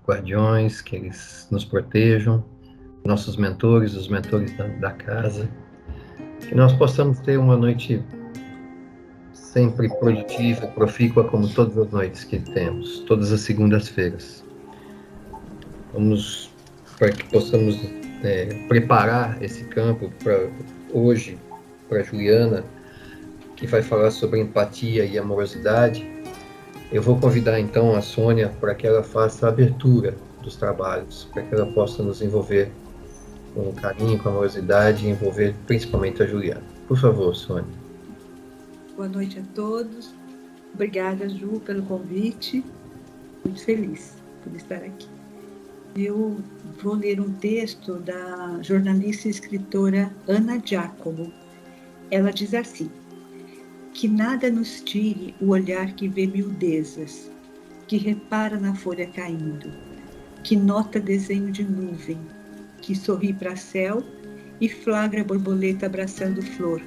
guardiões, que eles nos protejam, nossos mentores, os mentores da casa, que nós possamos ter uma noite sempre produtiva, profícua, como todas as noites que temos, todas as segundas-feiras. Vamos, para que possamos preparar esse campo para hoje, para Juliana, que vai falar sobre empatia e amorosidade. Eu vou convidar então a Sônia para que ela faça a abertura dos trabalhos, para que ela possa nos envolver com carinho, com amorosidade e envolver principalmente a Juliana. Por favor, Sônia. Boa noite a todos. Obrigada, Ju, pelo convite. Muito feliz por estar aqui. Eu vou ler um texto da jornalista e escritora Ana Giacomo. Ela diz assim: que nada nos tire o olhar que vê miudezas, que repara na folha caindo, que nota desenho de nuvem, que sorri para céu e flagra borboleta abraçando flor.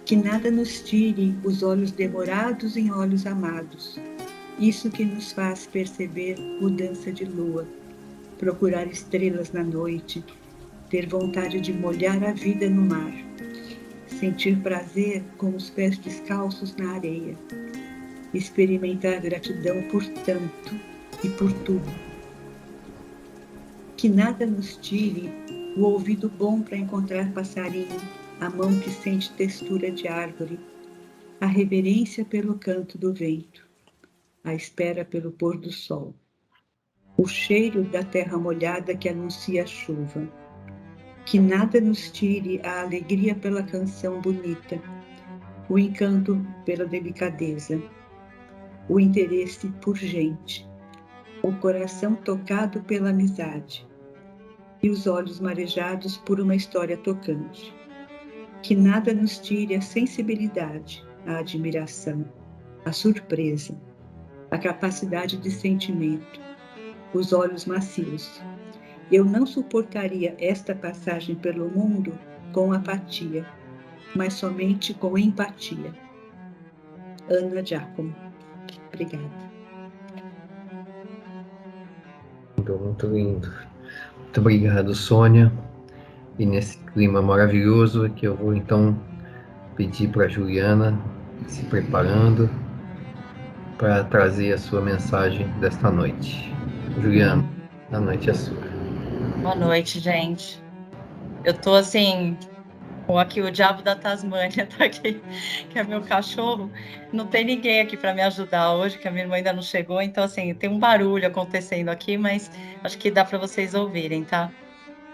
Que nada nos tire os olhos demorados em olhos amados, isso que nos faz perceber mudança de lua, procurar estrelas na noite, ter vontade de molhar a vida no mar, sentir prazer com os pés descalços na areia, experimentar gratidão por tanto e por tudo. Que nada nos tire o ouvido bom para encontrar passarinho, a mão que sente textura de árvore, a reverência pelo canto do vento, a espera pelo pôr do sol, o cheiro da terra molhada que anuncia a chuva. Que nada nos tire a alegria pela canção bonita, o encanto pela delicadeza, o interesse por gente, o coração tocado pela amizade e os olhos marejados por uma história tocante. Que nada nos tire a sensibilidade, a admiração, a surpresa, a capacidade de sentimento, os olhos macios. Eu não suportaria esta passagem pelo mundo com apatia, mas somente com empatia. Ana Giacomo. Obrigada. Muito lindo. Muito obrigado, Sônia. E nesse clima maravilhoso que eu vou então pedir para a Juliana se preparando para trazer a sua mensagem desta noite. Juliana, a noite é sua. Boa noite, gente. Eu tô assim, com aqui o diabo da Tasmânia tá aqui, que é meu cachorro. Não tem ninguém aqui para me ajudar hoje, que a minha irmã ainda não chegou, então assim, tem um barulho acontecendo aqui, mas acho que dá para vocês ouvirem, tá?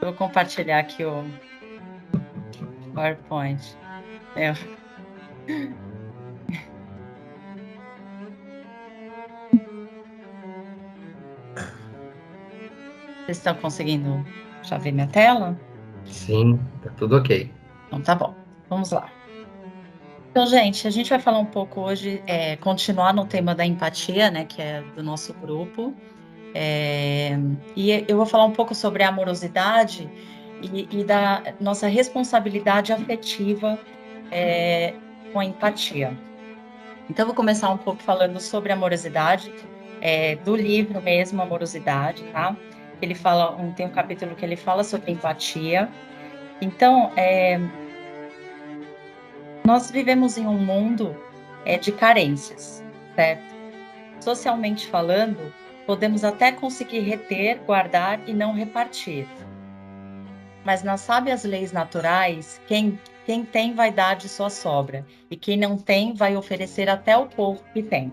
Eu vou compartilhar aqui o PowerPoint. Vocês estão conseguindo já ver minha tela? Sim, tá tudo ok. Então tá bom, vamos lá. Então, gente, a gente vai falar um pouco hoje, continuar no tema da empatia, né, que é do nosso grupo. E eu vou falar um pouco sobre a amorosidade e da nossa responsabilidade afetiva com a empatia. Então, eu vou começar um pouco falando sobre amorosidade, do livro mesmo, Amorosidade, tá? Ele fala, tem um capítulo que ele fala sobre empatia. Então, nós vivemos em um mundo de carências, certo? Socialmente falando, podemos até conseguir reter, guardar e não repartir. Mas nas sábias leis naturais, quem tem vai dar de sua sobra, e quem não tem vai oferecer até o pouco que tem.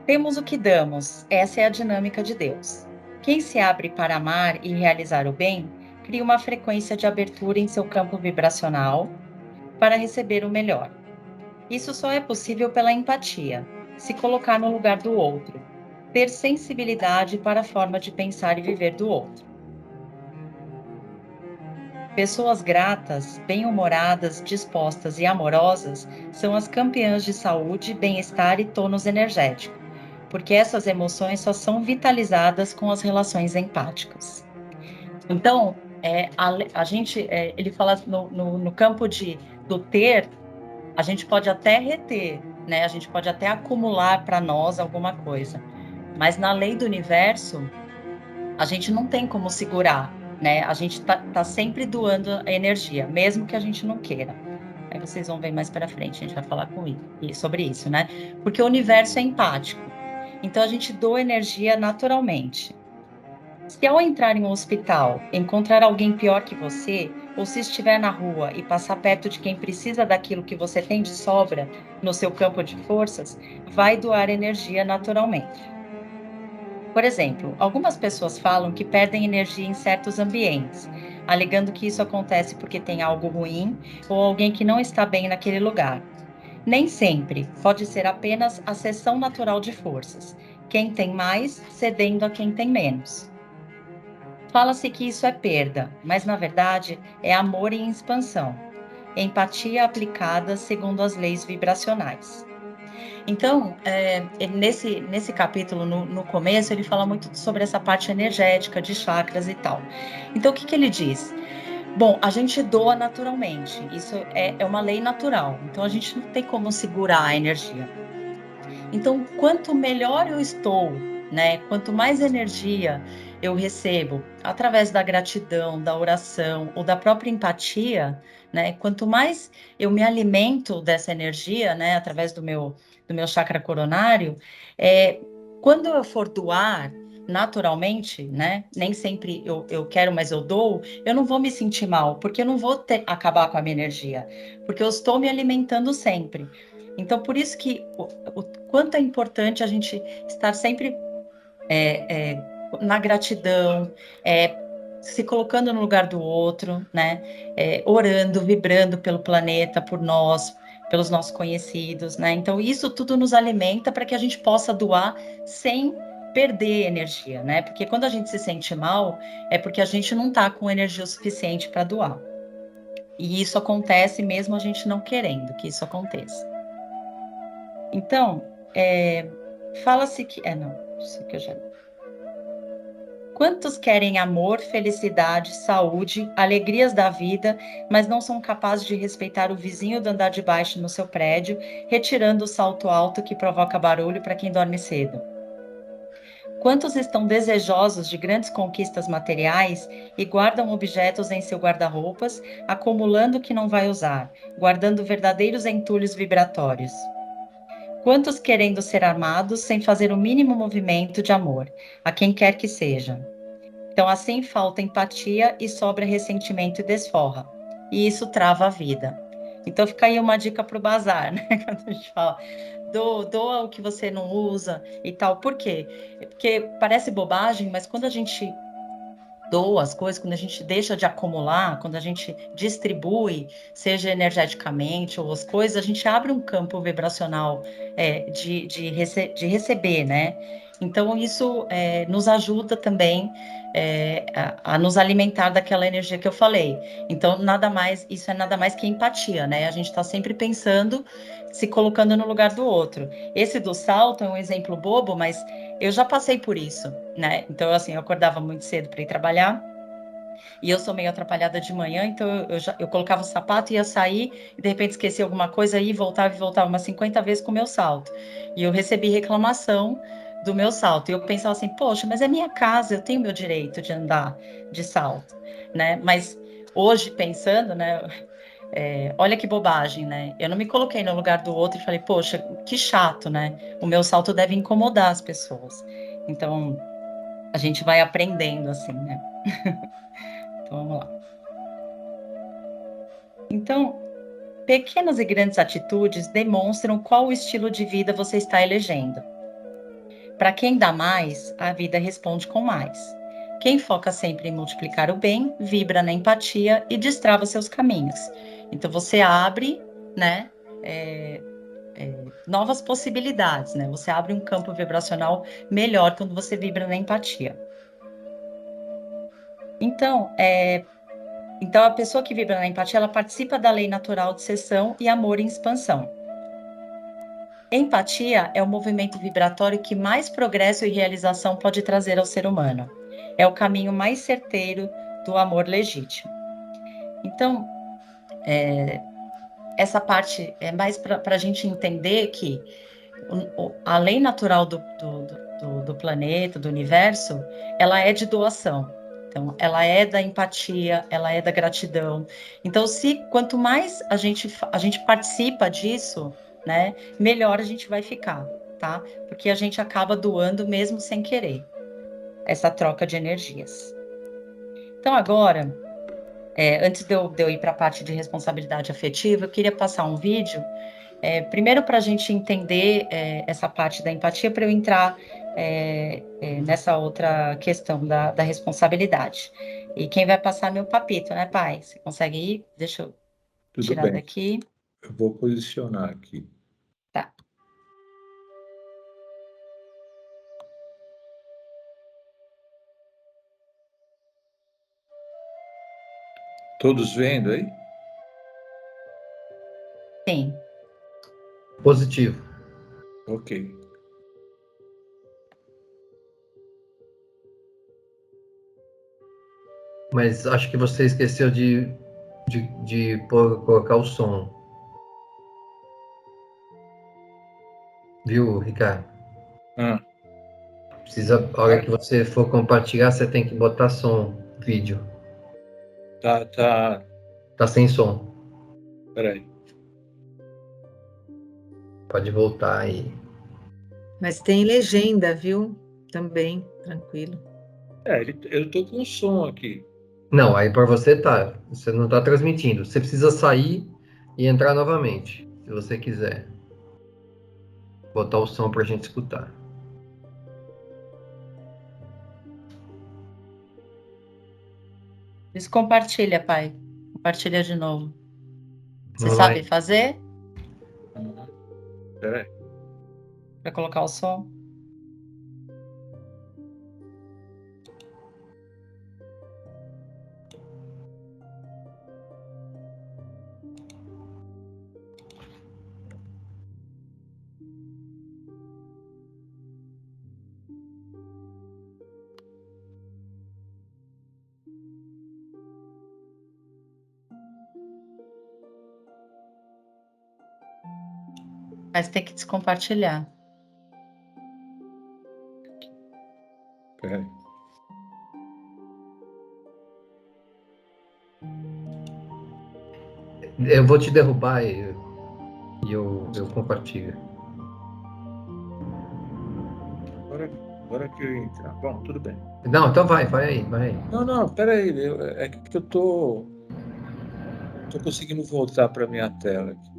Temos o que damos, essa é a dinâmica de Deus. Quem se abre para amar e realizar o bem, cria uma frequência de abertura em seu campo vibracional para receber o melhor. Isso só é possível pela empatia, se colocar no lugar do outro, ter sensibilidade para a forma de pensar e viver do outro. Pessoas gratas, bem-humoradas, dispostas e amorosas são as campeãs de saúde, bem-estar e tônus energético, porque essas emoções só são vitalizadas com as relações empáticas. Então, a gente, ele fala no campo do ter, a gente pode até reter, né? A gente pode até acumular para nós alguma coisa, mas na lei do universo, a gente não tem como segurar, né? A gente tá sempre doando a energia, mesmo que a gente não queira. Aí vocês vão ver mais para frente, a gente vai falar sobre isso, né? Porque o universo é empático. Então a gente doa energia naturalmente. Se ao entrar em um hospital encontrar alguém pior que você, ou se estiver na rua e passar perto de quem precisa daquilo que você tem de sobra no seu campo de forças, vai doar energia naturalmente. Por exemplo, algumas pessoas falam que perdem energia em certos ambientes, alegando que isso acontece porque tem algo ruim ou alguém que não está bem naquele lugar. Nem sempre, pode ser apenas a cessão natural de forças, quem tem mais cedendo a quem tem menos. Fala-se que isso é perda, mas na verdade é amor em expansão, empatia aplicada segundo as leis vibracionais. Então, nesse capítulo, no começo, ele fala muito sobre essa parte energética de chakras e tal. Então, o que ele diz? Bom, a gente doa naturalmente, isso é uma lei natural, então a gente não tem como segurar a energia. Então, quanto melhor eu estou, né? Quanto mais energia eu recebo através da gratidão, da oração ou da própria empatia, né? Quanto mais eu me alimento dessa energia, né? Através do meu chakra coronário, quando eu for doar naturalmente, né? Nem sempre eu quero, mas eu dou. Eu não vou me sentir mal, porque eu não vou acabar com a minha energia, porque eu estou me alimentando sempre. Então, por isso que o quanto é importante a gente estar sempre na gratidão, se colocando no lugar do outro, né? Orando, vibrando pelo planeta, por nós, pelos nossos conhecidos, né? Então, isso tudo nos alimenta para que a gente possa doar sem perder energia, né? Porque quando a gente se sente mal, é porque a gente não está com energia o suficiente para doar. E isso acontece mesmo a gente não querendo que isso aconteça. Então, fala-se que... não, isso que eu já... Quantos querem amor, felicidade, saúde, alegrias da vida, mas não são capazes de respeitar o vizinho do andar de baixo no seu prédio, retirando o salto alto que provoca barulho para quem dorme cedo? Quantos estão desejosos de grandes conquistas materiais e guardam objetos em seu guarda-roupas, acumulando o que não vai usar, guardando verdadeiros entulhos vibratórios? Quantos querendo ser amados sem fazer o mínimo movimento de amor, a quem quer que seja? Então, assim falta empatia e sobra ressentimento e desforra. E isso trava a vida. Então, fica aí uma dica para o bazar, né? Quando a gente fala, doa o que você não usa e tal. Por quê? Porque parece bobagem, mas quando a gente doa as coisas, quando a gente deixa de acumular, quando a gente distribui, seja energeticamente ou as coisas, a gente abre um campo vibracional de receber, né? Então, isso nos ajuda também a nos alimentar daquela energia que eu falei. Então, isso é nada mais que empatia, né? A gente está sempre pensando, se colocando no lugar do outro. Esse do salto é um exemplo bobo, mas eu já passei por isso, né? Então, assim, eu acordava muito cedo para ir trabalhar. E eu sou meio atrapalhada de manhã, então eu colocava o sapato, ia sair, e de repente esquecia alguma coisa, aí voltava e voltava umas 50 vezes com o meu salto. E eu recebi reclamação do meu salto. E eu pensava assim, poxa, mas é minha casa, eu tenho meu direito de andar de salto, né? Mas hoje, pensando, né? Olha que bobagem, né? Eu não me coloquei no lugar do outro e falei, poxa, que chato, né? O meu salto deve incomodar as pessoas. Então, a gente vai aprendendo assim, né? Então, vamos lá. Então, pequenas e grandes atitudes demonstram qual o estilo de vida você está elegendo. Para quem dá mais, a vida responde com mais. Quem foca sempre em multiplicar o bem, vibra na empatia e destrava seus caminhos. Então, você abre, né? Novas possibilidades, né? Você abre um campo vibracional melhor quando você vibra na empatia. Então, a pessoa que vibra na empatia, ela participa da lei natural de cessão e amor em expansão. Empatia é o movimento vibratório que mais progresso e realização pode trazer ao ser humano. É o caminho mais certeiro do amor legítimo. Então, essa parte é mais para a gente entender que a lei natural do planeta, do universo, ela é de doação. Então, ela é da empatia, ela é da gratidão. Então, quanto mais a gente participa disso, né, melhor a gente vai ficar, tá? Porque a gente acaba doando mesmo sem querer, essa troca de energias. Então, agora, antes de eu ir para a parte de responsabilidade afetiva, eu queria passar um vídeo, primeiro para a gente entender essa parte da empatia, para eu entrar nessa outra questão da responsabilidade. E quem vai passar é meu papito, né, pai? Você consegue ir? Deixa eu Tudo tirar bem. daqui. Eu vou posicionar aqui. Tá. Todos vendo aí? Sim. Positivo. Ok. Mas acho que você esqueceu de colocar o som. Viu, Ricardo? Ah, Precisa, a hora que você for compartilhar, você tem que botar som, vídeo. tá. Tá sem som. Peraí. Pode voltar aí. Mas tem legenda, viu? Também, tranquilo. Eu tô com som aqui. Não, aí para você tá. Você não tá transmitindo. Você precisa sair e entrar novamente, se você quiser. Botar o som pra gente escutar. Descompartilha, pai. Compartilha de novo. Você Vamos lá. sabe fazer Peraí. para colocar o som? Mas tem que descompartilhar. Peraí. Eu vou te derrubar e eu compartilho. Agora que eu ia entrar. Bom, tudo bem. Não, então vai aí, vai aí. Não, peraí. É que eu tô conseguindo voltar para minha tela aqui.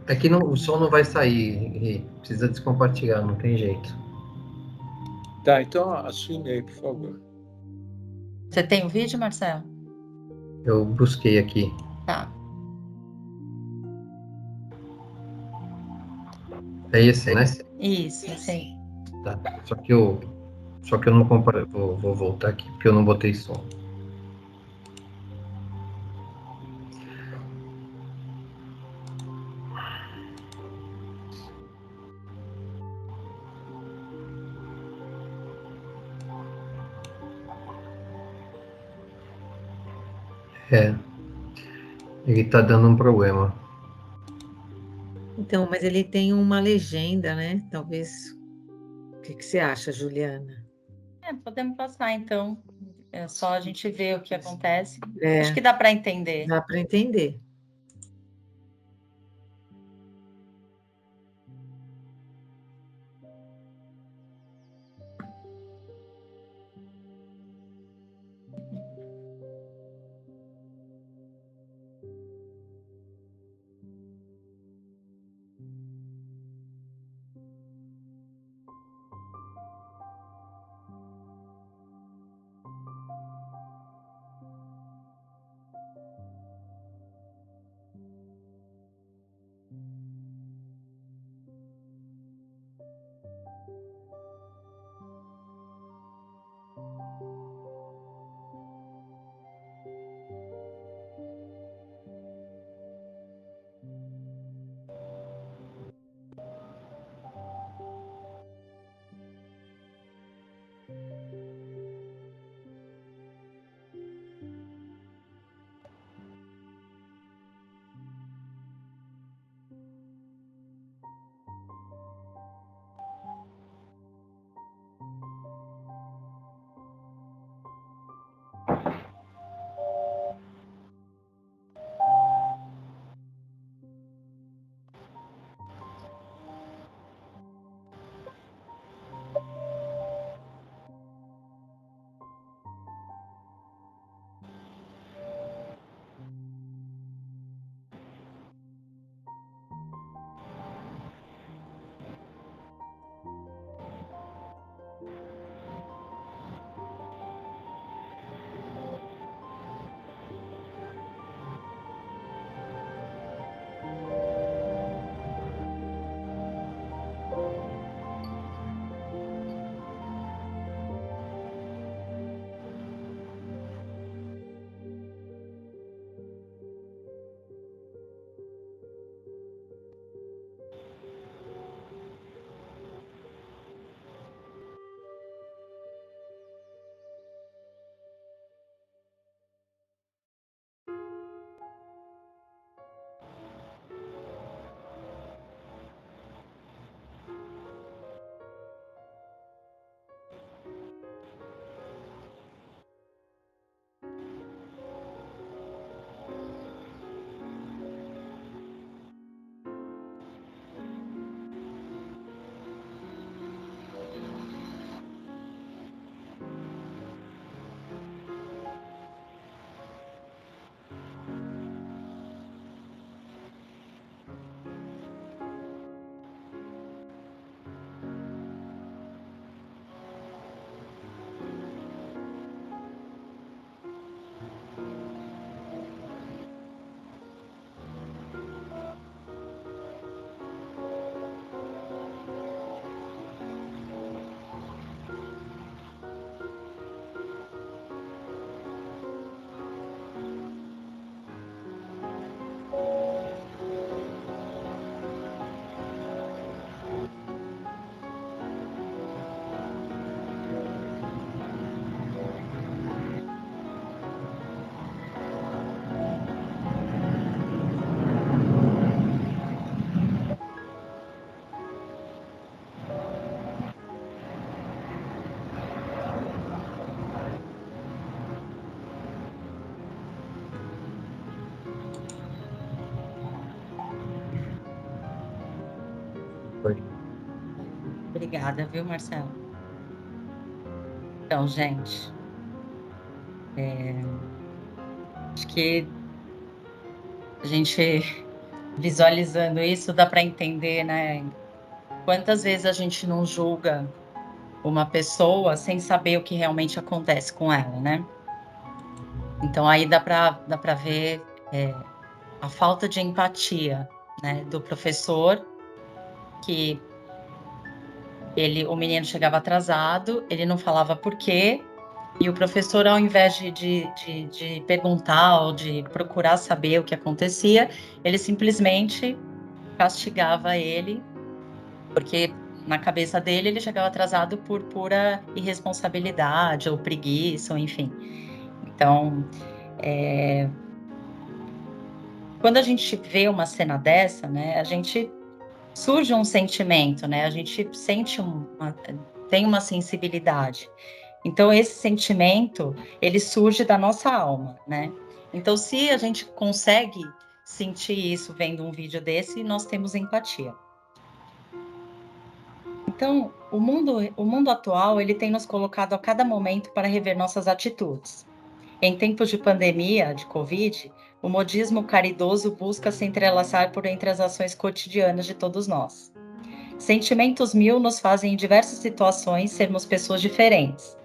É que o som não vai sair, Ri. Precisa descompartilhar, não tem jeito. Tá, então assume aí, por favor. Você tem o vídeo, Marcelo? Eu busquei aqui. Tá. É esse, né? Isso, sim. Tá. Só que eu não comparo. Vou voltar aqui porque eu não botei som. É. Ele tá dando um problema. Então, mas ele tem uma legenda, né? Talvez. O que você acha, Juliana? Podemos passar, então. É só a gente ver o que acontece. É, Acho que dá para entender. dá para entender. Obrigada, viu, Marcelo? Então, gente, acho que a gente visualizando isso dá para entender, né? Quantas vezes a gente não julga uma pessoa sem saber o que realmente acontece com ela, né? Então aí dá para ver a falta de empatia, né, do professor, que o menino chegava atrasado, ele não falava por quê, e o professor, ao invés de perguntar ou de procurar saber o que acontecia, ele simplesmente castigava ele, porque na cabeça dele ele chegava atrasado por pura irresponsabilidade ou preguiça, ou enfim. Então, quando a gente vê uma cena dessa, né, a gente surge um sentimento, né? A gente sente tem uma sensibilidade. Então esse sentimento, ele surge da nossa alma, né? Então se a gente consegue sentir isso vendo um vídeo desse, nós temos empatia. Então, o mundo atual, ele tem nos colocado a cada momento para rever nossas atitudes. Em tempos de pandemia, de Covid, o modismo caridoso busca se entrelaçar por entre as ações cotidianas de todos nós. Sentimentos mil nos fazem, em diversas situações, sermos pessoas diferentes.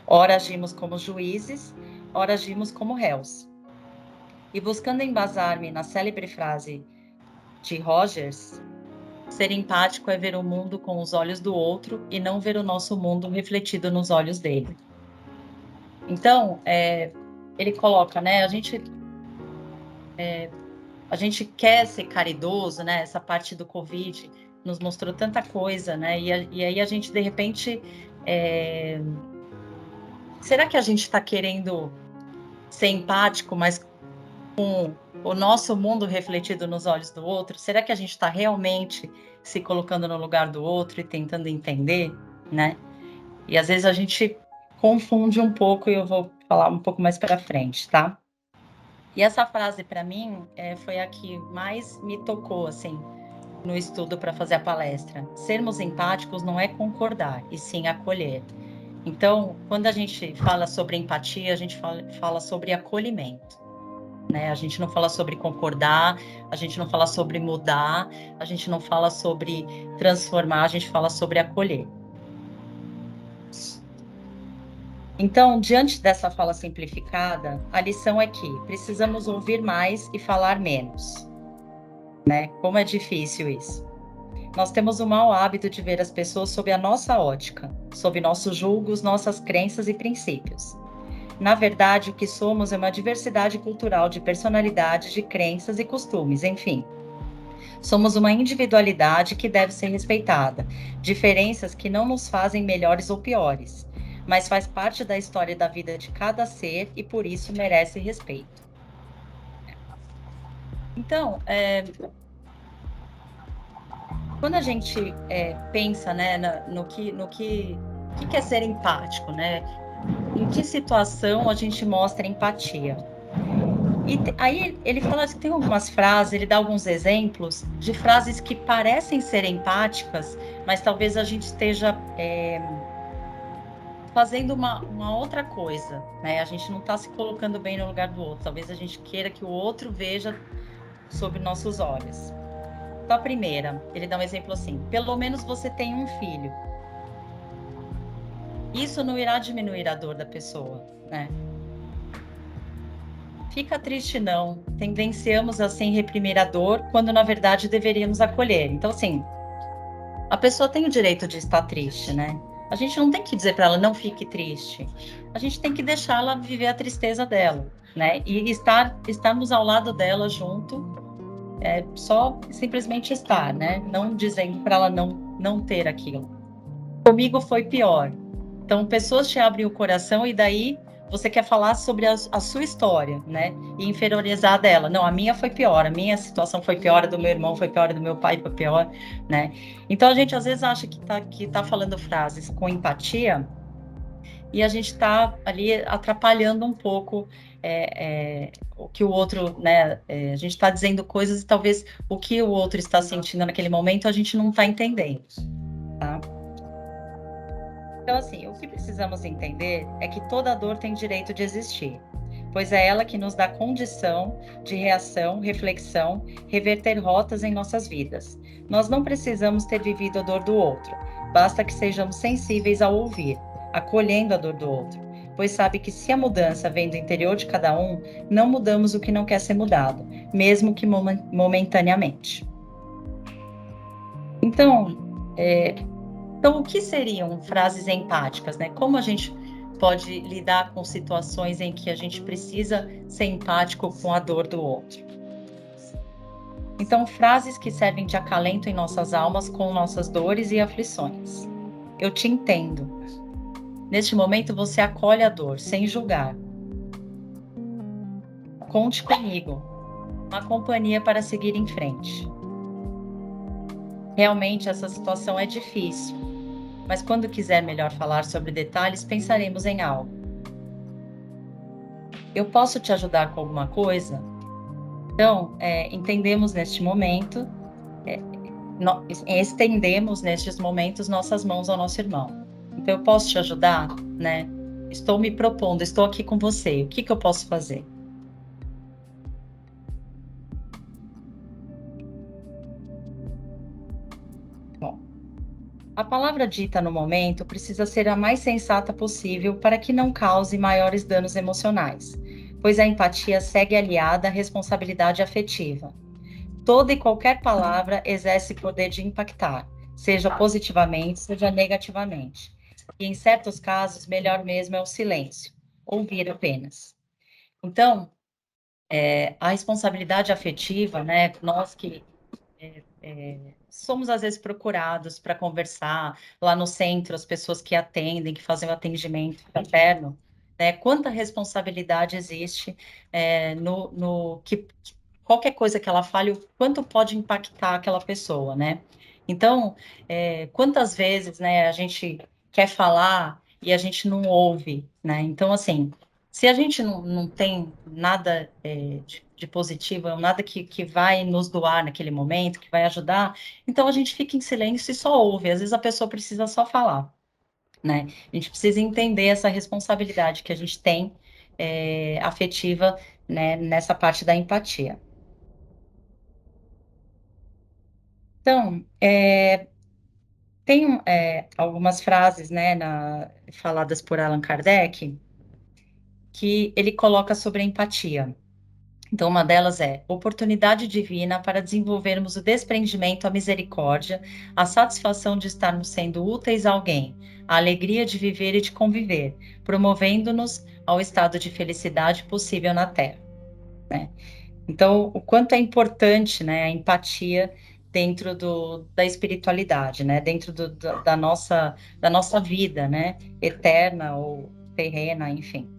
Ora agimos como juízes, ora agimos como réus. E buscando embasar-me na célebre frase de Rogers, ser empático é ver o mundo com os olhos do outro e não ver o nosso mundo refletido nos olhos dele. Então, ele coloca, né, a gente quer ser caridoso, né, essa parte do Covid nos mostrou tanta coisa, né, e aí a gente, de repente, será que a gente está querendo ser empático, mas com o nosso mundo refletido nos olhos do outro? Será que a gente está realmente se colocando no lugar do outro e tentando entender, né? E às vezes a gente confunde um pouco, e eu vou falar um pouco mais para frente, tá? E essa frase, para mim, foi a que mais me tocou, assim, no estudo para fazer a palestra. Sermos empáticos não é concordar, e sim acolher. Então, quando a gente fala sobre empatia, a gente fala sobre acolhimento, né? A gente não fala sobre concordar, a gente não fala sobre mudar, a gente não fala sobre transformar, a gente fala sobre acolher. Então, diante dessa fala simplificada, a lição é que precisamos ouvir mais e falar menos, né? Como é difícil isso. Nós temos o mau hábito de ver as pessoas sob a nossa ótica, sob nossos julgos, nossas crenças e princípios. Na verdade, o que somos é uma diversidade cultural de personalidades, de crenças e costumes, enfim. Somos uma individualidade que deve ser respeitada, diferenças que não nos fazem melhores ou piores, mas faz parte da história e da vida de cada ser e por isso merece respeito. Então, quando a gente pensa, né, no que é ser empático, né? Em que situação a gente mostra empatia? E aí ele fala que tem algumas frases, ele dá alguns exemplos de frases que parecem ser empáticas, mas talvez a gente esteja fazendo uma outra coisa, né? A gente não está se colocando bem no lugar do outro. Talvez a gente queira que o outro veja sob nossos olhos. Então, a primeira, ele dá um exemplo assim: pelo menos você tem um filho. Isso não irá diminuir a dor da pessoa, né? Fica triste não, tendenciamos a sem reprimir a dor, quando na verdade deveríamos acolher. Então, assim, a pessoa tem o direito de estar triste, né? A gente não tem que dizer para ela não fique triste. A gente tem que deixá-la viver a tristeza dela, né? E estarmos ao lado dela junto, só simplesmente estar, né? Não dizendo para ela não ter aquilo. Comigo foi pior. Então, pessoas te abrem o coração e daí você quer falar sobre a sua história, né? E inferiorizar dela. Não, a minha foi pior, a minha situação foi pior, a do meu irmão foi pior, a do meu pai foi pior, né? Então, a gente às vezes acha que tá falando frases com empatia e a gente está ali atrapalhando um pouco o que o outro, né? A gente está dizendo coisas e talvez o que o outro está sentindo naquele momento a gente não está entendendo, tá? Então, assim, o que precisamos entender é que toda dor tem direito de existir, pois é ela que nos dá condição de reação, reflexão, reverter rotas em nossas vidas. Nós não precisamos ter vivido a dor do outro, basta que sejamos sensíveis ao ouvir, acolhendo a dor do outro, pois sabe que se a mudança vem do interior de cada um, não mudamos o que não quer ser mudado, mesmo que momentaneamente. Então, o que seriam frases empáticas, né? Como a gente pode lidar com situações em que a gente precisa ser empático com a dor do outro? Então, frases que servem de acalento em nossas almas com nossas dores e aflições. Eu te entendo. Neste momento, você acolhe a dor, sem julgar. Conte comigo. Uma companhia para seguir em frente. Realmente, essa situação é difícil. Mas quando quiser melhor falar sobre detalhes, pensaremos em algo. Eu posso te ajudar com alguma coisa? Então, entendemos neste momento, estendemos nestes momentos nossas mãos ao nosso irmão. Então, eu posso te ajudar, né? Estou me propondo, estou aqui com você. O que eu posso fazer? Bom, a palavra dita no momento precisa ser a mais sensata possível para que não cause maiores danos emocionais, pois a empatia segue aliada à responsabilidade afetiva. Toda e qualquer palavra exerce poder de impactar, seja positivamente, seja negativamente. E em certos casos, melhor mesmo é o silêncio, ouvir apenas. Então, a responsabilidade afetiva, né, nós que somos às vezes procurados para conversar lá no centro, as pessoas que atendem, que fazem o atendimento fraterno, né? Quanta responsabilidade existe no que qualquer coisa que ela fale, o quanto pode impactar aquela pessoa, né? Então, quantas vezes, né, a gente quer falar e a gente não ouve, né? Então, assim, se a gente não tem nada de positivo, nada que vai nos doar naquele momento, que vai ajudar, então a gente fica em silêncio e só ouve. Às vezes a pessoa precisa só falar, né? A gente precisa entender essa responsabilidade que a gente tem afetiva, né, nessa parte da empatia. Então, tem algumas frases, né, faladas por Allan Kardec, que ele coloca sobre a empatia. Então, uma delas é oportunidade divina para desenvolvermos o desprendimento, a misericórdia, a satisfação de estarmos sendo úteis a alguém, a alegria de viver e de conviver, promovendo-nos ao estado de felicidade possível na Terra, né? Então, o quanto é importante, né, a empatia dentro da espiritualidade, né, dentro da nossa vida, né, eterna ou terrena, enfim.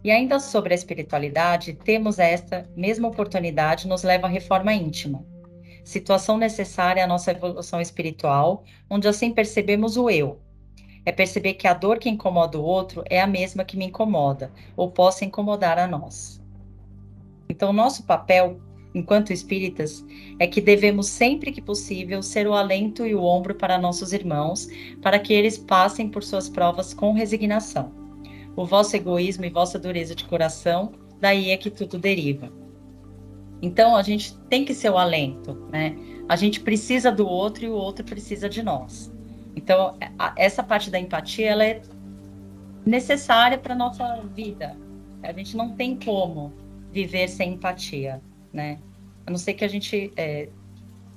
E ainda sobre a espiritualidade, temos esta mesma oportunidade nos leva à reforma íntima, situação necessária à nossa evolução espiritual, onde assim percebemos o eu. É perceber que a dor que incomoda o outro é a mesma que me incomoda, ou possa incomodar a nós. Então, nosso papel, enquanto espíritas, é que devemos sempre que possível ser o alento e o ombro para nossos irmãos, para que eles passem por suas provas com resignação. O vosso egoísmo e vossa dureza de coração, daí é que tudo deriva. Então, a gente tem que ser o alento, né? A gente precisa do outro e o outro precisa de nós. Então, essa parte da empatia, ela é necessária para a nossa vida. A gente não tem como viver sem empatia, né? A não ser que a gente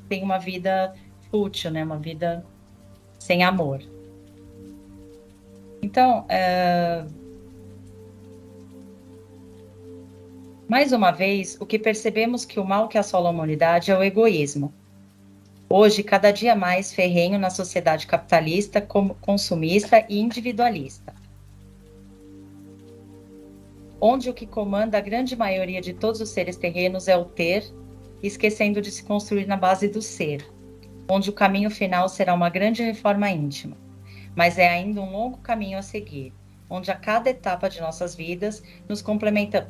tenha uma vida fútil, né? Uma vida sem amor. Então, mais uma vez, o que percebemos que o mal que assola a humanidade é o egoísmo. Hoje, cada dia mais ferrenho na sociedade capitalista, consumista e individualista, onde o que comanda a grande maioria de todos os seres terrenos é o ter, esquecendo de se construir na base do ser, onde o caminho final será uma grande reforma íntima, mas é ainda um longo caminho a seguir, onde a cada etapa de nossas vidas nos complementamos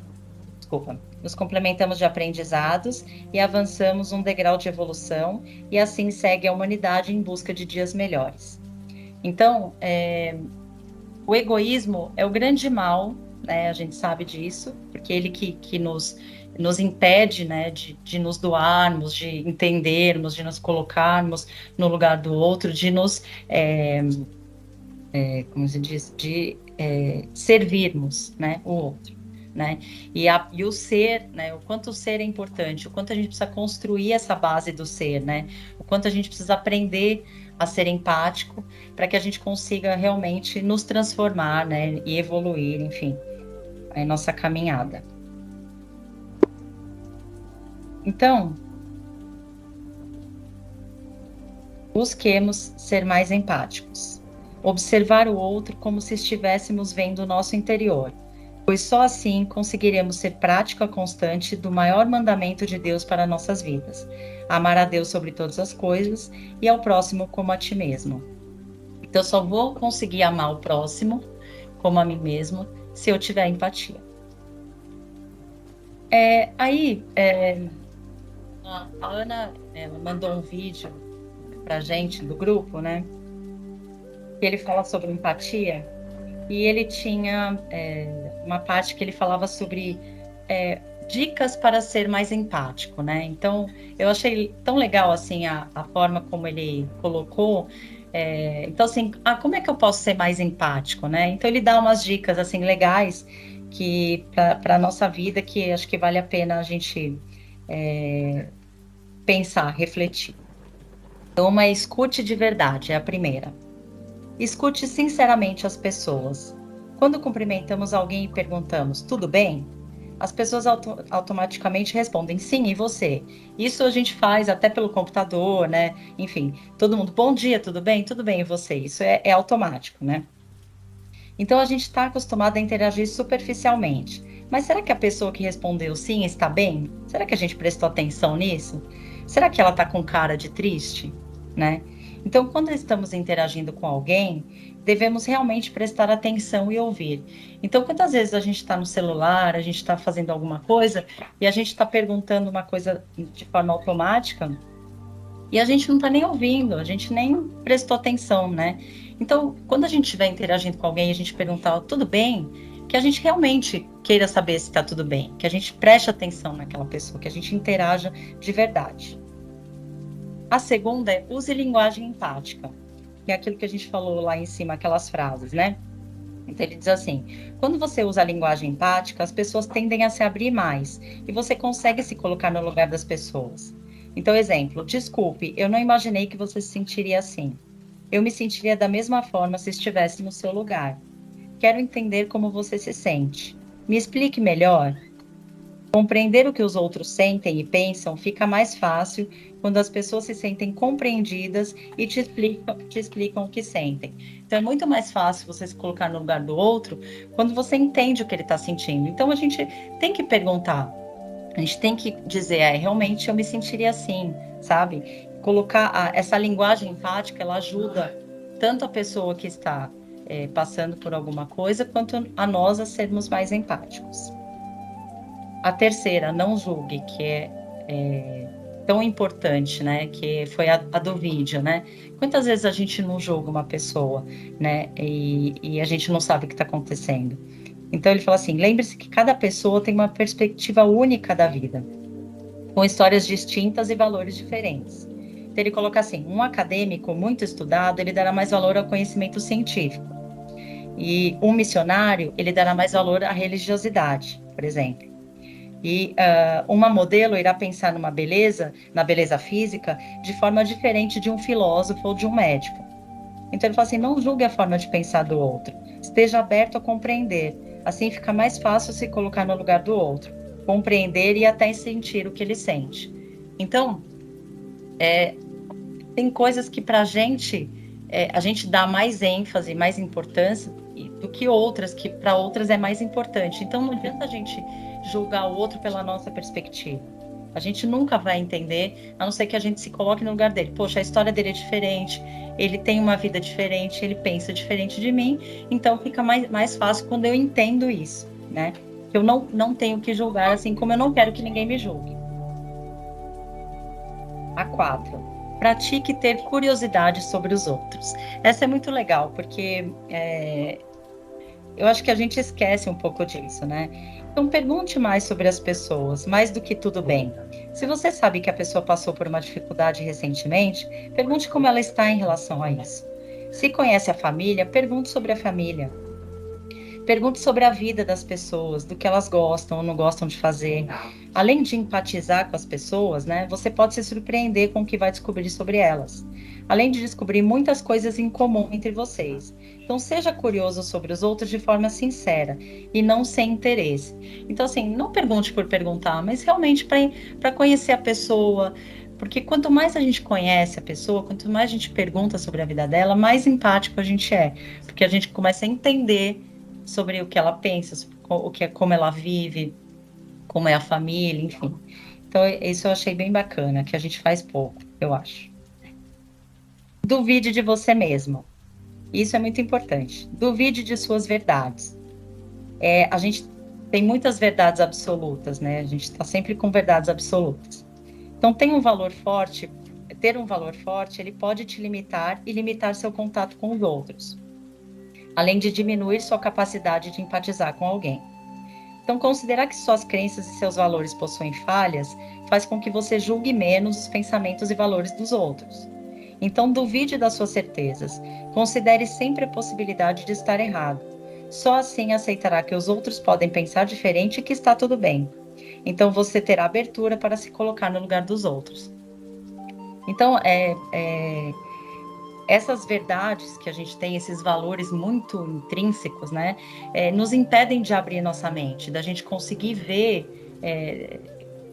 de aprendizados e avançamos um degrau de evolução, e assim segue a humanidade em busca de dias melhores. Então, o egoísmo é o grande mal, né? A gente sabe disso, porque ele que nos impede, né, de nos doarmos, de entendermos, de nos colocarmos no lugar do outro, de nos, como se diz, de servirmos, né, o outro, né? E o ser, né? O quanto o ser é importante, o quanto a gente precisa construir essa base do ser, né? O quanto a gente precisa aprender a ser empático para que a gente consiga realmente nos transformar, né? E evoluir, enfim, a nossa caminhada. Então, busquemos ser mais empáticos, observar o outro como se estivéssemos vendo o nosso interior, pois só assim conseguiremos ser prática constante do maior mandamento de Deus para nossas vidas: amar a Deus sobre todas as coisas e ao próximo como a ti mesmo. Então, eu só vou conseguir amar o próximo como a mim mesmo se eu tiver empatia. A Ana, ela mandou um vídeo pra gente do grupo, né? Que ele fala sobre empatia. E ele tinha uma parte que ele falava sobre dicas para ser mais empático, né? Então, eu achei tão legal, assim, a forma como ele colocou. Então, assim, como é que eu posso ser mais empático, né? Então, ele dá umas dicas, assim, legais que para a nossa vida, que acho que vale a pena a gente pensar, refletir. Então, uma escute de verdade é a primeira. Escute sinceramente as pessoas. Quando cumprimentamos alguém e perguntamos, tudo bem? As pessoas automaticamente respondem, sim, e você? Isso a gente faz até pelo computador, né? Enfim, todo mundo, bom dia, tudo bem? Tudo bem, e você? Isso é automático, né? Então a gente está acostumado a interagir superficialmente. Mas será que a pessoa que respondeu sim está bem? Será que a gente prestou atenção nisso? Será que ela está com cara de triste, né? Então, quando estamos interagindo com alguém, devemos realmente prestar atenção e ouvir. Então, quantas vezes a gente está no celular, a gente está fazendo alguma coisa e a gente está perguntando uma coisa de forma automática e a gente não está nem ouvindo, a gente nem prestou atenção, né? Então, quando a gente estiver interagindo com alguém e a gente perguntar, tudo bem? Que a gente realmente queira saber se está tudo bem, que a gente preste atenção naquela pessoa, que a gente interaja de verdade. A segunda é use linguagem empática, que é aquilo que a gente falou lá em cima, aquelas frases, né? Então ele diz assim, quando você usa a linguagem empática, as pessoas tendem a se abrir mais e você consegue se colocar no lugar das pessoas. Então, exemplo, desculpe, eu não imaginei que você se sentiria assim. Eu me sentiria da mesma forma se estivesse no seu lugar. Quero entender como você se sente. Me explique melhor. Compreender o que os outros sentem e pensam fica mais fácil quando as pessoas se sentem compreendidas e te explicam o que sentem. Então, é muito mais fácil você se colocar no lugar do outro quando você entende o que ele está sentindo. Então, a gente tem que perguntar, a gente tem que dizer, realmente eu me sentiria assim, sabe? Colocar essa linguagem empática, ela ajuda tanto a pessoa que está passando por alguma coisa, quanto a nós a sermos mais empáticos. A terceira, não julgue, que é tão importante, né? Que foi a do vídeo, né? Quantas vezes a gente não julga uma pessoa, né? E a gente não sabe o que está acontecendo. Então ele fala assim, lembre-se que cada pessoa tem uma perspectiva única da vida, com histórias distintas e valores diferentes. Então ele coloca assim, um acadêmico muito estudado, ele dará mais valor ao conhecimento científico. E um missionário, ele dará mais valor à religiosidade, por exemplo. E uma modelo irá pensar na beleza física, de forma diferente de um filósofo ou de um médico. Então ele fala assim, não julgue a forma de pensar do outro, esteja aberto a compreender, assim fica mais fácil se colocar no lugar do outro, compreender e até sentir o que ele sente. Então, tem coisas que para a gente dá mais ênfase, mais importância do que outras, que para outras é mais importante. Então não adianta a gente julgar o outro pela nossa perspectiva. A gente nunca vai entender, a não ser que a gente se coloque no lugar dele. Poxa, a história dele é diferente, ele tem uma vida diferente, ele pensa diferente de mim, então fica mais fácil quando eu entendo isso, né? Eu não tenho que julgar, assim como eu não quero que ninguém me julgue. A 4. Pratique ter curiosidade sobre os outros. Essa é muito legal, porque eu acho que a gente esquece um pouco disso, né? Então, pergunte mais sobre as pessoas, mais do que tudo bem. Se você sabe que a pessoa passou por uma dificuldade recentemente, pergunte como ela está em relação a isso. Se conhece a família, pergunte sobre a família. Pergunte sobre a vida das pessoas, do que elas gostam ou não gostam de fazer. Além de empatizar com as pessoas, né, você pode se surpreender com o que vai descobrir sobre elas. Além de descobrir muitas coisas em comum entre vocês. Então, seja curioso sobre os outros de forma sincera e não sem interesse. Então, assim, não pergunte por perguntar, mas realmente para conhecer a pessoa. Porque quanto mais a gente conhece a pessoa, quanto mais a gente pergunta sobre a vida dela, mais empático a gente é. Porque a gente começa a entender sobre o que ela pensa, como ela vive, como é a família, enfim. Então, isso eu achei bem bacana, que a gente faz pouco, eu acho. Duvide de você mesmo. Isso é muito importante. Duvide de suas verdades. A gente tem muitas verdades absolutas, né? A gente está sempre com verdades absolutas. Então, ter um valor forte, ele pode te limitar e limitar seu contato com os outros, além de diminuir sua capacidade de empatizar com alguém. Então, considerar que suas crenças e seus valores possuem falhas faz com que você julgue menos os pensamentos e valores dos outros. Então, duvide das suas certezas. Considere sempre a possibilidade de estar errado. Só assim aceitará que os outros podem pensar diferente e que está tudo bem. Então, você terá abertura para se colocar no lugar dos outros. Então, essas verdades que a gente tem, esses valores muito intrínsecos, né, nos impedem de abrir nossa mente, da gente conseguir ver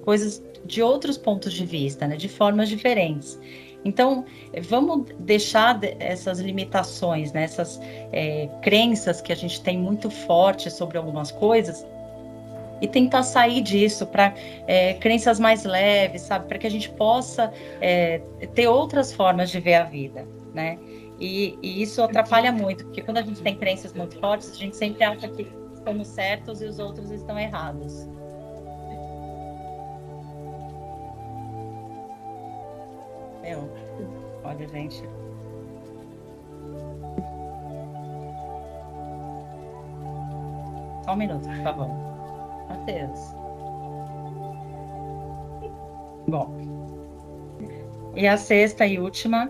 coisas de outros pontos de vista, né, de formas diferentes. Então, vamos deixar essas limitações, né, essas crenças que a gente tem muito fortes sobre algumas coisas, e tentar sair disso para crenças mais leves, sabe? Para que a gente possa ter outras formas de ver a vida, né? E isso atrapalha muito, porque quando a gente tem crenças muito fortes, a gente sempre acha que estamos certos e os outros estão errados. Olha, gente. Só um minuto, por favor. Matheus. Bom. E a sexta e última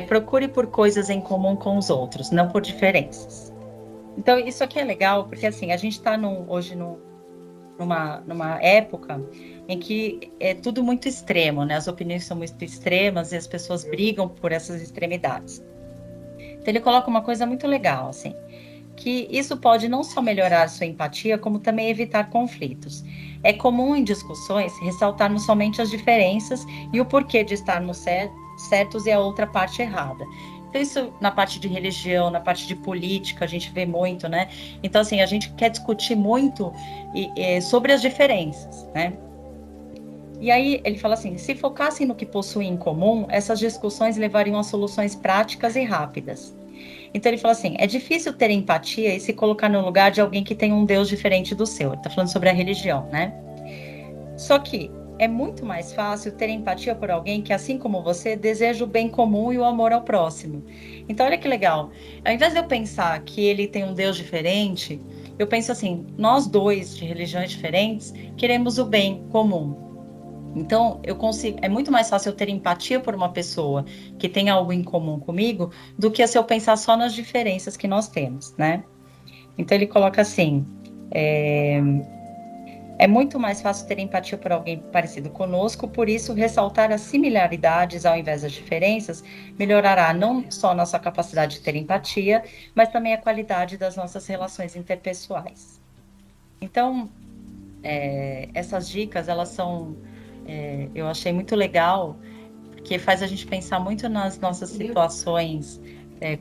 procure por coisas em comum com os outros, não por diferenças. Então, isso aqui é legal, porque assim, a gente está hoje numa época em que é tudo muito extremo, né? As opiniões são muito extremas e as pessoas brigam por essas extremidades. Então, ele coloca uma coisa muito legal, assim, que isso pode não só melhorar sua empatia, como também evitar conflitos. É comum em discussões ressaltarmos somente as diferenças e o porquê de estarmos certos e a outra parte errada. Então, isso na parte de religião, na parte de política, a gente vê muito, né? Então, assim, a gente quer discutir muito sobre as diferenças, né? E aí ele fala assim, se focassem no que possuem em comum, essas discussões levariam a soluções práticas e rápidas. Então ele fala assim, é difícil ter empatia e se colocar no lugar de alguém que tem um Deus diferente do seu. Ele está falando sobre a religião, né? Só que é muito mais fácil ter empatia por alguém que, assim como você, deseja o bem comum e o amor ao próximo. Então olha que legal. Ao invés de eu pensar que ele tem um Deus diferente, eu penso assim, nós dois, de religiões diferentes, queremos o bem comum. Então, é muito mais fácil eu ter empatia por uma pessoa que tem algo em comum comigo do que se eu pensar só nas diferenças que nós temos, né? Então, ele coloca assim, é muito mais fácil ter empatia por alguém parecido conosco, por isso, ressaltar as similaridades ao invés das diferenças melhorará não só nossa capacidade de ter empatia, mas também a qualidade das nossas relações interpessoais. Então, essas dicas, elas são... eu achei muito legal, porque faz a gente pensar muito nas nossas situações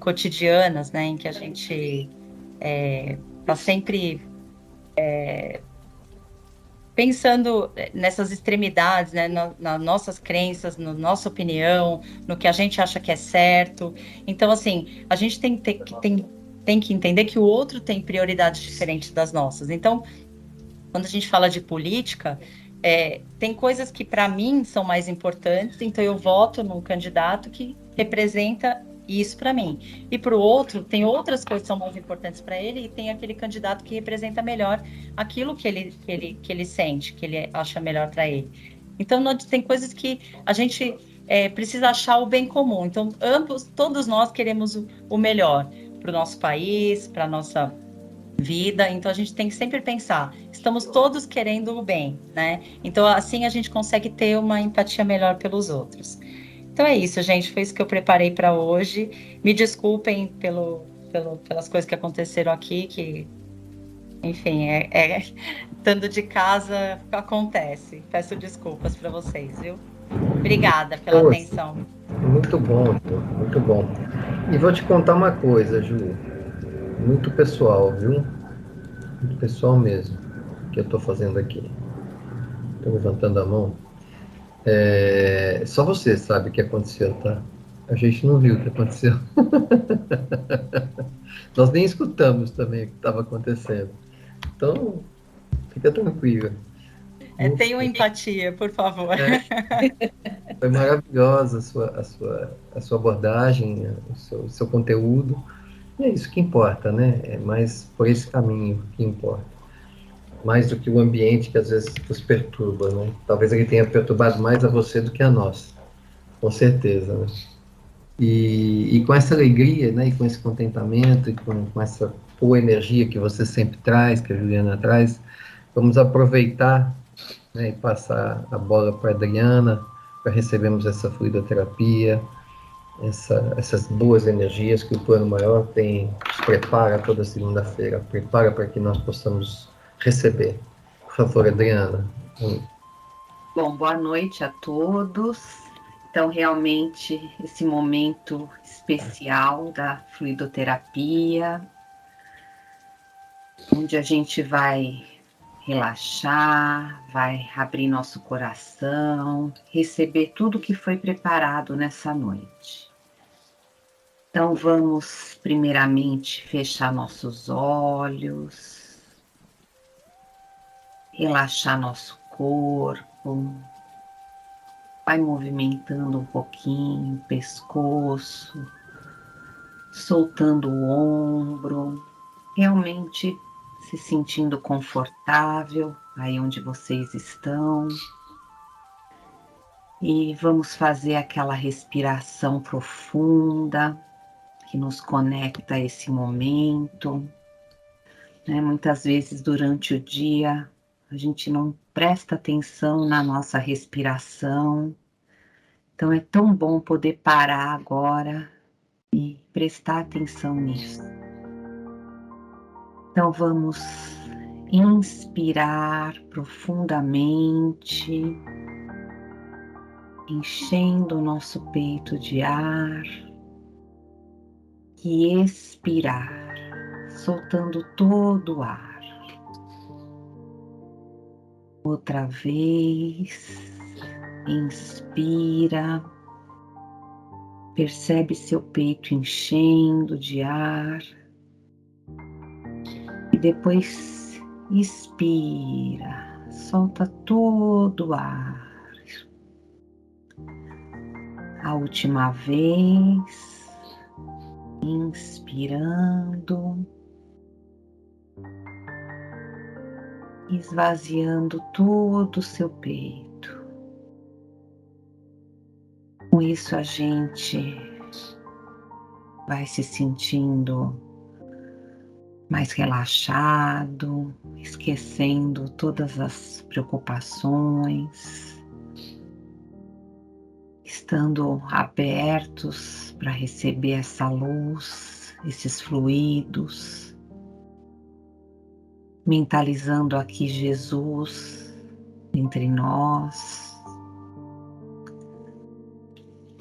cotidianas, né, em que a gente está sempre pensando nessas extremidades, né, nas nossas crenças, na nossa opinião, no que a gente acha que é certo. Então, assim, a gente tem que entender que o outro tem prioridades diferentes das nossas. Então, quando a gente fala de política, tem coisas que para mim são mais importantes, então eu voto num candidato que representa isso para mim. E para o outro, tem outras coisas que são mais importantes para ele, e tem aquele candidato que representa melhor aquilo que ele sente, que ele acha melhor para ele. Então, tem coisas que a gente precisa achar o bem comum. Então, todos nós queremos o melhor para o nosso país, para a nossa vida, então a gente tem que sempre pensar, estamos todos querendo o bem, né? Então assim a gente consegue ter uma empatia melhor pelos outros. Então é isso, gente, foi isso que eu preparei para hoje. Me desculpem pelas coisas que aconteceram aqui, que, enfim, estando de casa acontece. Peço desculpas para vocês, viu? Obrigada pela atenção. Muito bom, muito bom. E vou te contar uma coisa, Ju, muito pessoal, viu? Muito pessoal mesmo, que eu estou fazendo aqui. Estou levantando a mão. Só você sabe o que aconteceu, tá? A gente não viu o que aconteceu. Nós nem escutamos também o que estava acontecendo. Então, fica tranquila. Tenham empatia, por favor. Foi maravilhosa a sua abordagem, o seu conteúdo. E é isso que importa, né? É mais por esse caminho que importa. Mais do que o ambiente que às vezes nos perturba, né? Talvez ele tenha perturbado mais a você do que a nós. Com certeza, né? E com essa alegria, né? E com esse contentamento, e com essa boa energia que você sempre traz, que a Juliana traz, vamos aproveitar, né, e passar a bola para a Adriana, para recebermos essa fluidoterapia, essas boas energias que o Plano Maior nos prepara toda segunda-feira, prepara para que nós possamos receber. Por favor, Adriana. Bom, boa noite a todos. Então, realmente, esse momento especial da fluidoterapia, onde a gente vai relaxar, vai abrir nosso coração, receber tudo que foi preparado nessa noite. Então, vamos primeiramente fechar nossos olhos, relaxar nosso corpo, vai movimentando um pouquinho o pescoço, soltando o ombro, realmente se sentindo confortável aí onde vocês estão. E vamos fazer aquela respiração profunda que nos conecta a esse momento, né? Muitas vezes durante o dia a gente não presta atenção na nossa respiração, então é tão bom poder parar agora e prestar atenção nisso. Então vamos inspirar profundamente, enchendo o nosso peito de ar, e expirar, soltando todo o ar. Outra vez, inspira, percebe seu peito enchendo de ar e depois expira, solta todo o ar. A última vez, inspirando, esvaziando todo o seu peito. Com isso a gente vai se sentindo mais relaxado, esquecendo todas as preocupações, estando abertos para receber essa luz, esses fluidos, mentalizando aqui Jesus entre nós,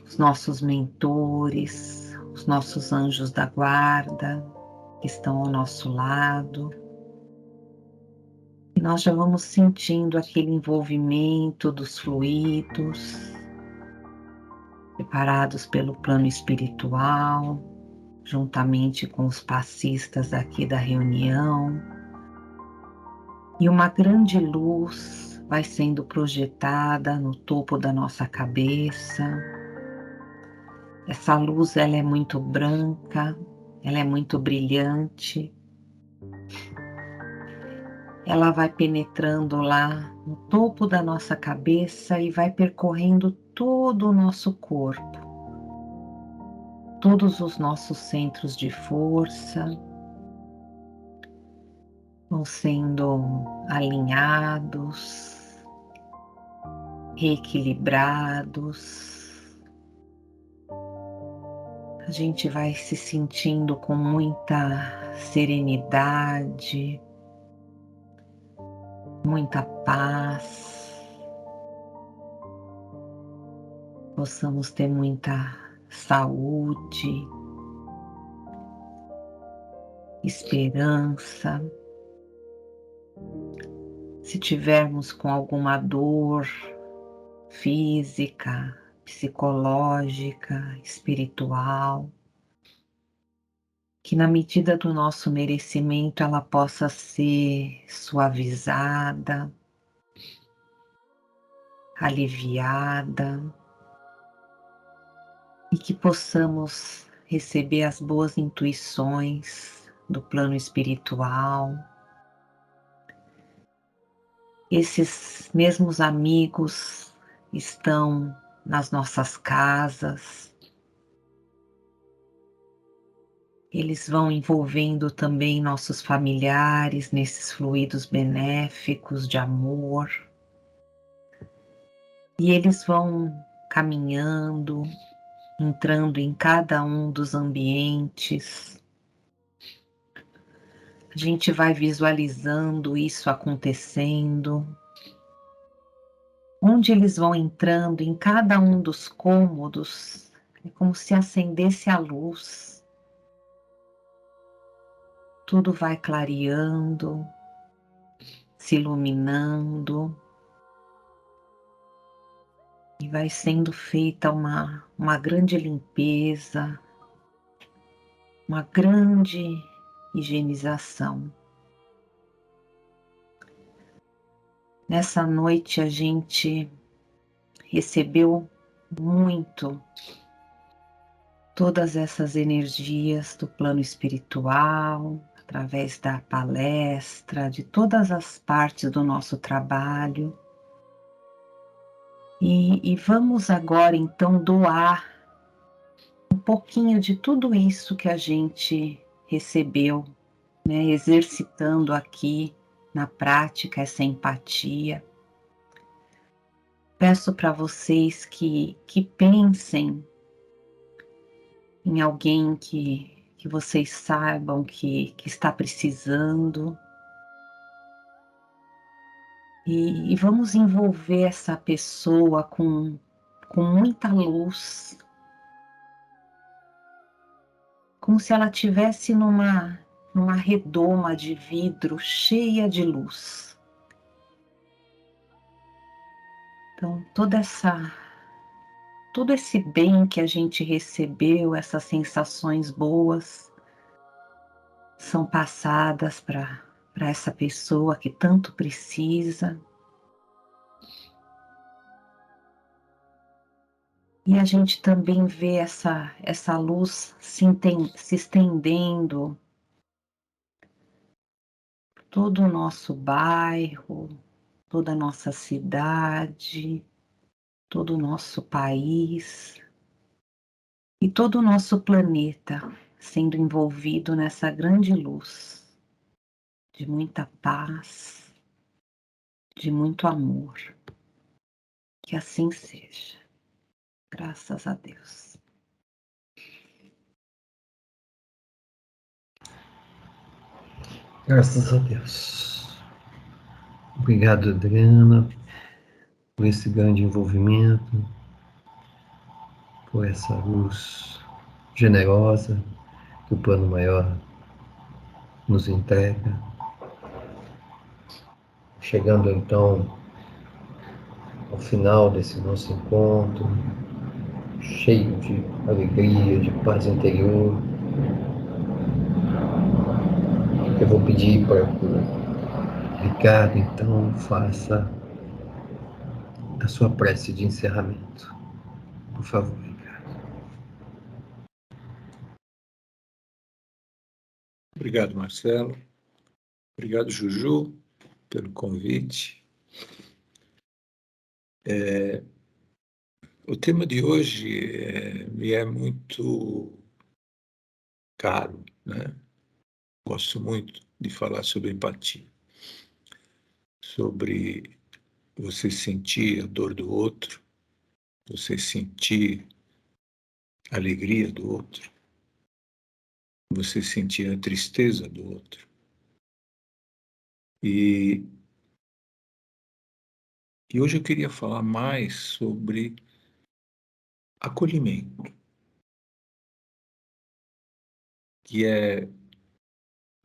os nossos mentores, os nossos anjos da guarda que estão ao nosso lado. E nós já vamos sentindo aquele envolvimento dos fluidos preparados pelo plano espiritual, juntamente com os passistas aqui da reunião. E uma grande luz vai sendo projetada no topo da nossa cabeça. Essa luz, ela é muito branca, ela é muito brilhante. Ela vai penetrando lá no topo da nossa cabeça e vai percorrendo todo o nosso corpo, todos os nossos centros de força vão sendo alinhados, reequilibrados. A gente vai se sentindo com muita serenidade, muita paz. Possamos ter muita saúde, esperança. Se tivermos com alguma dor física, psicológica, espiritual, que na medida do nosso merecimento ela possa ser suavizada, aliviada, e que possamos receber as boas intuições do plano espiritual. Esses mesmos amigos estão nas nossas casas. Eles vão envolvendo também nossos familiares nesses fluidos benéficos de amor. E eles vão caminhando, entrando em cada um dos ambientes. A gente vai visualizando isso acontecendo. Onde eles vão entrando em cada um dos cômodos, é como se acendesse a luz. Tudo vai clareando, se iluminando. E vai sendo feita uma grande limpeza, uma grande higienização. Nessa noite a gente recebeu muito todas essas energias do plano espiritual, através da palestra, de todas as partes do nosso trabalho. E vamos agora então doar um pouquinho de tudo isso que a gente recebeu, né, exercitando aqui na prática essa empatia. Peço para vocês que pensem em alguém que vocês saibam que está precisando. E vamos envolver essa pessoa com muita luz, como se ela estivesse numa redoma de vidro cheia de luz. Então, todo esse bem que a gente recebeu, essas sensações boas, são passadas para essa pessoa que tanto precisa. E a gente também vê essa luz se estendendo por todo o nosso bairro, toda a nossa cidade, todo o nosso país e todo o nosso planeta sendo envolvido nessa grande luz de muita paz, de muito amor. Que assim seja. Graças a Deus. Graças a Deus. Obrigado, Adriana, por esse grande envolvimento, por essa luz generosa que o plano maior nos entrega. Chegando então ao final desse nosso encontro, cheio de alegria, de paz interior, eu vou pedir para que o Ricardo então faça a sua prece de encerramento. Por favor, Ricardo. Obrigado, Marcelo. Obrigado, Juju, pelo convite. O tema de hoje me é muito caro, né? Gosto muito de falar sobre empatia, sobre você sentir a dor do outro, você sentir a alegria do outro, você sentir a tristeza do outro. E hoje eu queria falar mais sobre acolhimento, que é,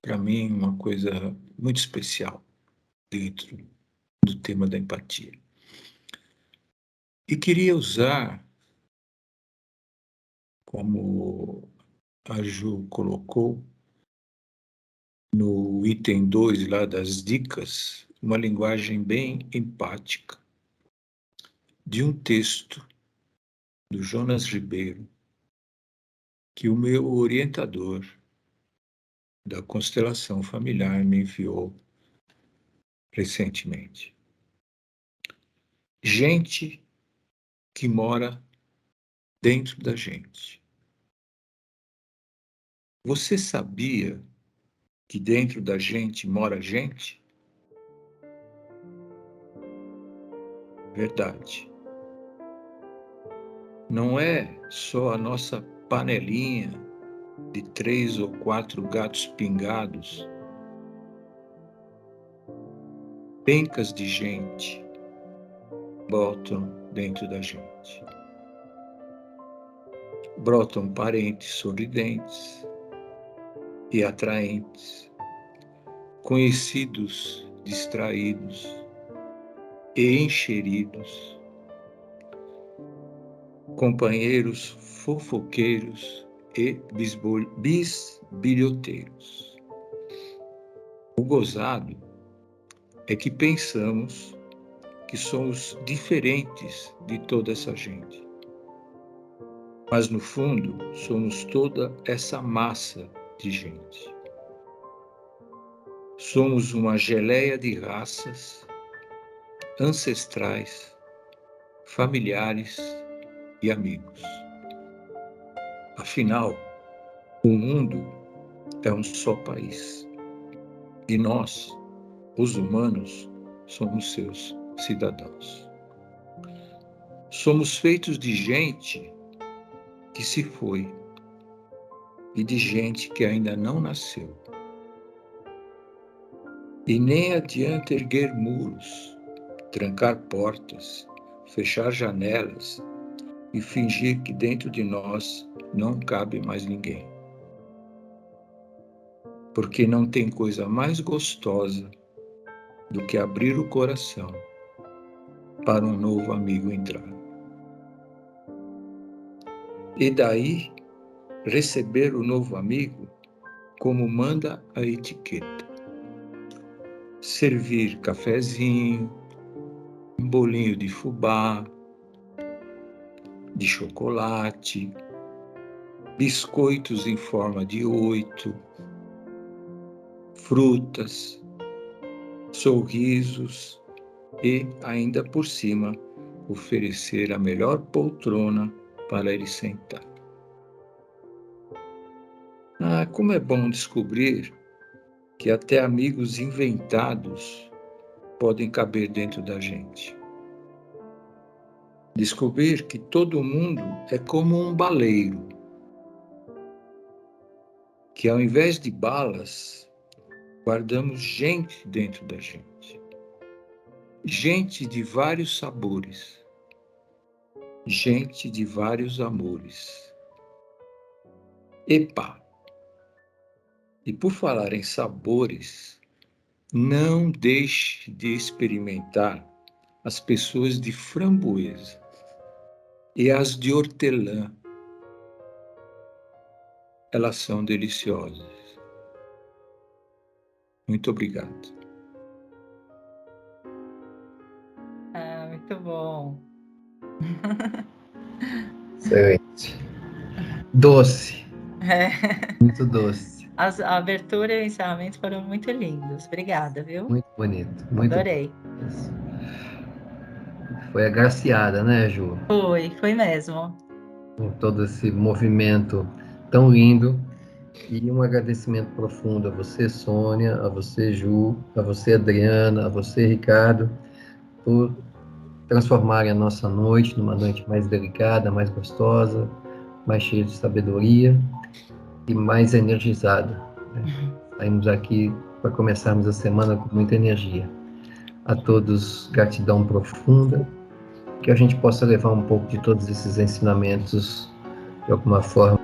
para mim, uma coisa muito especial dentro do tema da empatia. E queria usar, como a Ju colocou, no item 2 lá das dicas, uma linguagem bem empática de um texto do Jonas Ribeiro, que o meu orientador da constelação familiar me enviou recentemente. Gente que mora dentro da gente. Você sabia que dentro da gente mora gente? Verdade. Não é só a nossa panelinha de 3 ou 4 gatos pingados, pencas de gente brotam dentro da gente. Brotam parentes sorridentes e atraentes, conhecidos distraídos e encheridos, companheiros fofoqueiros e bisbilhoteiros. O gozado é que pensamos que somos diferentes de toda essa gente. Mas, no fundo, somos toda essa massa de gente. Somos uma geleia de raças, ancestrais, familiares e amigos. Afinal, o mundo é um só país. E nós, os humanos, somos seus cidadãos. Somos feitos de gente que se foi e de gente que ainda não nasceu. E nem adianta erguer muros, trancar portas, fechar janelas e fingir que dentro de nós não cabe mais ninguém. Porque não tem coisa mais gostosa do que abrir o coração para um novo amigo entrar. E daí, receber o novo amigo como manda a etiqueta. Servir cafezinho, um bolinho de fubá, de chocolate, biscoitos em forma de 8, frutas, sorrisos e, ainda por cima, oferecer a melhor poltrona para ele sentar. Ah, como é bom descobrir que até amigos inventados podem caber dentro da gente. Descobrir que todo mundo é como um baleiro, que ao invés de balas, guardamos gente dentro da gente. Gente de vários sabores, gente de vários amores. Epa! E por falar em sabores, não deixe de experimentar as pessoas de framboesa e as de hortelã. Elas são deliciosas. Muito obrigado. Muito bom. Excelente. Doce, É. muito doce. A abertura e o encerramento foram muito lindos. Obrigada, viu? Muito bonito, muito Adorei. isso. Foi agraciada, né, Ju? Foi mesmo. Com todo esse movimento tão lindo. E um agradecimento profundo a você, Sônia, a você, Ju, a você, Adriana, a você, Ricardo, por transformarem a nossa noite numa noite mais delicada, mais gostosa, mais cheia de sabedoria e mais energizada, né? Saímos aqui para começarmos a semana com muita energia. A todos, gratidão profunda, que a gente possa levar um pouco de todos esses ensinamentos, de alguma forma,